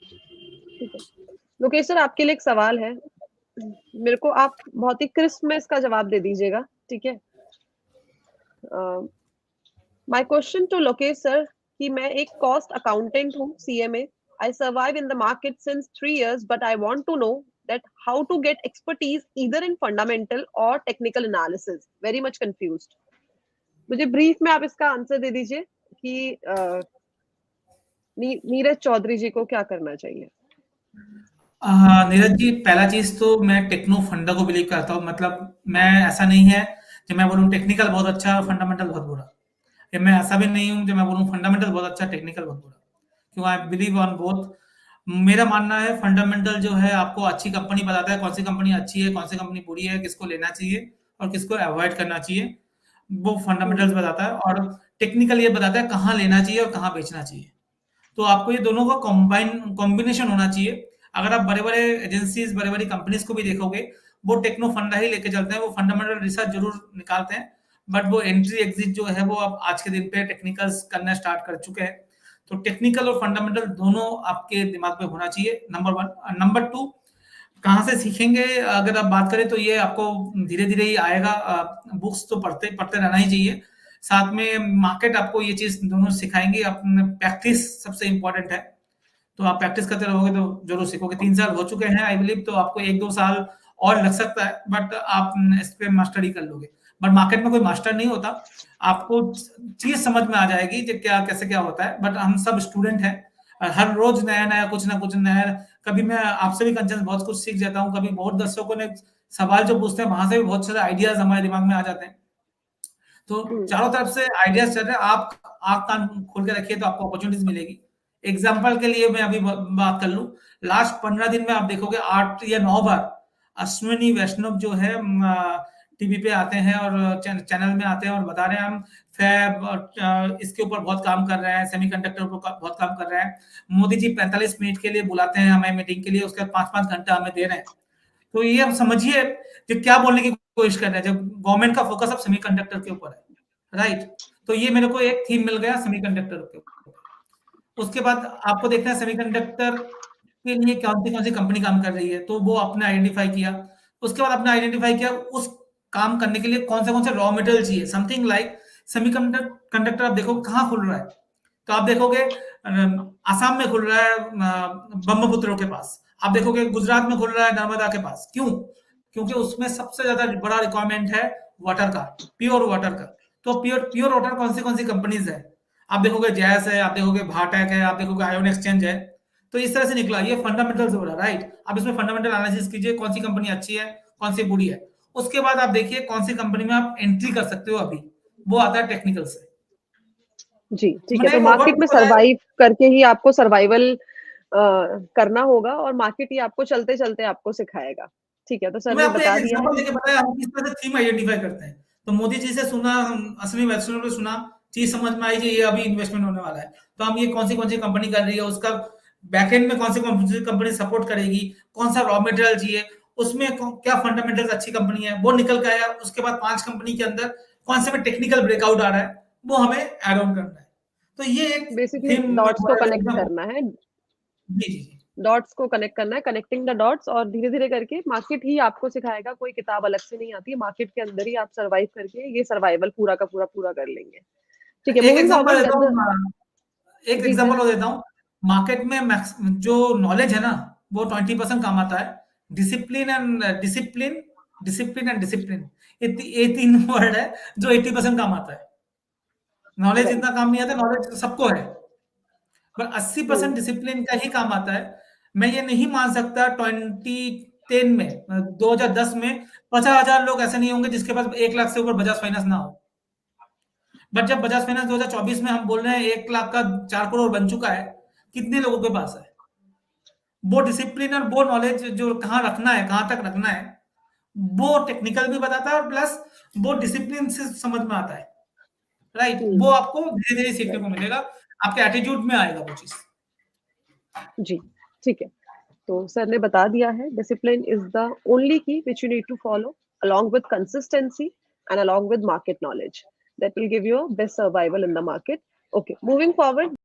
ठीक है। लोकेश सर आपके लिए एक सवाल है। मेरे को आप बहुत ही क्रिस्प में इसका जवाब दे दीजिएगा, ठीक है? My question to Lokesh sir कि मैं एक कॉस्ट अकाउंटेंट हूँ, CMA. I survive in the market since 3 years, but I want to know that how to get expertise either in fundamental or technical analysis. Very much confused. मुझे brief में आप इसका answer दे दीजिए कि नीरज चौधरी जी को क्या करना चाहिए। नीरज जी, पहला चीज तो मैं टेक्नो फंडा को बिलीव करता हूँ। मतलब मैं ऐसा नहीं है कि मैं बोलूँ टेक्निकल बहुत अच्छा फंडामेंटल बहुत बुरा, या मैं ऐसा भी नहीं हूँ जो मैं बोलूँ फंडामेंटल बहुत अच्छा टेक्निकल बहुत बुरा। क्यों? I believe on both. मेरा मानना है फंडामेंटल जो है आपको अच्छी कंपनी बताता है, कौन सी कंपनी अच्छी है, कौन सी कंपनी बुरी है, किसको लेना चाहिए और किसको अवॉइड करना चाहिए, वो फंडामेंटल्स बताता है। और टेक्निकल ये बताता है कहाँ लेना चाहिए और कहाँ बेचना चाहिए। तो आपको ये दोनों का कॉम्बिनेशन होना चाहिए। अगर आप बड़े-बड़े एजेंसीज, बड़े-बड़ी कंपनीज को भी देखोगे, वो टेक्नो फंडा ही लेके चलते हैं, वो फंडामेंटल रिसर्च जरूर निकालते हैं, बट वो एंट्री एग्जिट जो है वो अब आज के दिन पे टेक्निकल्स करना स्टार्ट कर चुके हैं। तो टेक्निकल और फंडामेंटल दोनों आपके दिमाग में होना चाहिए, नंबर वन। नंबर टू, कहाँ से सीखेंगे अगर आप बात करें तो ये आपको धीरे धीरे ही आएगा। बुक्स तो पढ़ते पढ़ते रहना ही चाहिए, साथ में मार्केट आपको ये चीज दोनों सिखाएंगे। अपने प्रैक्टिस सबसे इंपॉर्टेंट है, तो आप प्रैक्टिस करते रहोगे तो जरूर सीखोगे। 3 साल हो चुके हैं आई बिलीव, तो आपको 1-2 साल और लग सकता है, बट आप इस पे मास्टर ही कर लोगे। बट मार्केट में कोई मास्टर नहीं होता, आपको चीज समझ में आ जाएगी कि क्या कैसे क्या होता है। बट हम सब स्टूडेंट हैं, हर रोज नया नया कुछ ना कुछ नया। कभी मैं आपसे भी कंचन बहुत कुछ सीख जाता हूँ, कभी बहुत दर्शकों ने सवाल जो पूछते हैं वहां से भी बहुत सारे आइडियाज हमारे दिमाग में आ जाते हैं। तो चारों तरफ से आइडियाज चल रहे हैं, आप आँख कान खोल के रखिए तो आपको अपॉर्चुनिटीज मिलेगी। एग्जाम्पल के लिए मैं अभी बात कर लूं, लास्ट 15 दिन में आप देखोगे 8 या 9 बार अश्विनी वैष्णव जो है टीवी पे आते हैं और चैनल में आते हैं और बता रहे हैं हम फैब और इसके ऊपर बहुत काम कर रहे हैं, सेमीकंडक्टर पर बहुत काम कर रहे हैं। मोदी जी 45 मिनट के लिए बुलाते हैं हमें मीटिंग के लिए, उसके बाद 5-5 घंटा हमें दे रहे हैं। तो ये आप समझिए कि क्या बोलने की कोशिश कर रहे हैं, जब गवर्नमेंट का फोकस अब सेमीकंडक्टर के ऊपर है, राइट? तो ये मेरे को एक थीम मिल गया सेमीकंडक्टर के ऊपर। उसके बाद आपको देखना है सेमीकंडक्टर के लिए कौन सी कंपनी काम कर रही है, तो वो आपने आइडेंटिफाई किया। उसके बाद आपने आइडेंटिफाई किया उस काम करने के लिए कौन से रॉ मटेरियल चाहिए। समथिंग लाइक सेमीकंडक्टर आप देखो कहाँ खुल रहा है, तो आप देखोगे आसाम में खुल रहा है ब्रह्मपुत्रों के पास, आप देखोगे गुजरात में खुल रहा है नर्मदा के पास। क्यों? क्योंकि उसमें सबसे ज्यादा बड़ा रिक्वायरमेंट है वाटर का, प्योर वाटर का। तो प्योर वाटर कौन सी कंपनीज है, आप देखोगे जैस है, आप देखोगे भाटेक है, आप देखोगे आयोन एक्सचेंज है। तो इस तरह से निकला ये फंडामेंटल से बोला, राइट? आप इसमें फंडामेंटल एनालिसिस कीजिए, कौन सी कंपनी अच्छी है, कौन सी बुरी है। उसके बाद आप देखिए कौन सी कंपनी में आप एंट्री कर सकते हो अभी, वो आता है टेक्निकल से। जी, ठीक है। मैंने तो एक मार्केट रोबोट में बताया। सर्वाइव करके ही आपको सर्वाइवल करना होगा और मार्केट ही आपको चलते-चलते आपको सिखाएगा। ठीक है, तो तो सर मैं ने आपको एक बता दिया है। एग्जांपल देके बताया हम किस तरह से थीम आइडेंटिफाई करते हैं। तो मोदी जी से सुना, हम असली वैक्सीनों पे सुना, चीज समझ में आई कि ये अभी इन्वेस्टमेंट होने वाला है, तो हम ये कौन सी कंपनी कर रही है, उसका बैकएंड में कौन सी कंपनी सपोर्ट करेगी, कौन सा रॉ मटेरियल चाहिए, उसमें क्या फंडामेंटल्स अच्छी कंपनी है, वो निकल के आया। उसके बाद 5 कंपनी के अंदर कौन से में टेक्निकल ब्रेकआउट आ रहा है, वो हमें ऐड ऑन करना है। तो ये एक बेसिकली थीम डॉट्स को कनेक्ट एकदम। करना है। जी जी जी। डॉट्स को कनेक्ट करना है, कनेक्टिंग द डॉट्स, और धीरे-धीरे करके मार्केट ही आपको सिखाएगा, कोई किताब अलग से नहीं आती है। मार्केट के अंदर ही आप सर्वाइव करके ये सर्वाइवल पूरा का पूरा कर लेंगे। ठीक है, एक मूविंग एग्जांपल फॉरवर्ड देता द हूँ, एक जी सर। एग्जांपल और देता हूँ। मार्केट में जो नॉलेज है ना, वो 20% काम आता है। डिसिप्लिन ये 3 वर्ड है जो 80% काम आता है। Knowledge right. इतना काम नहीं आता, नॉलेज सबको है, पर 80% हम्म। डिसिप्लिन का ही काम आता है। मैं ये नहीं मान सकता 2010 में 2010 में 50,000 लोग ऐसे नहीं होंगे जिसके पास 1 लाख से ऊपर बजाज फाइनेंस ना हो। बट जब बजाज फाइनेंस 2024 में हम बोल रहे हैं 1 लाख का 4 करोड़ बन चुका है, कितने लोगों के पास है? वो डिसिप्लिन और वो नॉलेज जो कहाँ रखना है, कहाँ तक रखना है, वो टेक्निकल भी बताता है और प्लस वो डिसिप्लिन से समझ में आता है, राइट? वो आपको धीरे धीरे सीखने को राइट। मिलेगा, आपके एटीट्यूड में आएगा वो चीज। जी, ठीक है। तो सर ने बता दिया है, discipline is the only key which you need to follow along with consistency and along with market knowledge that will give you best survival in the market. Okay, moving forward.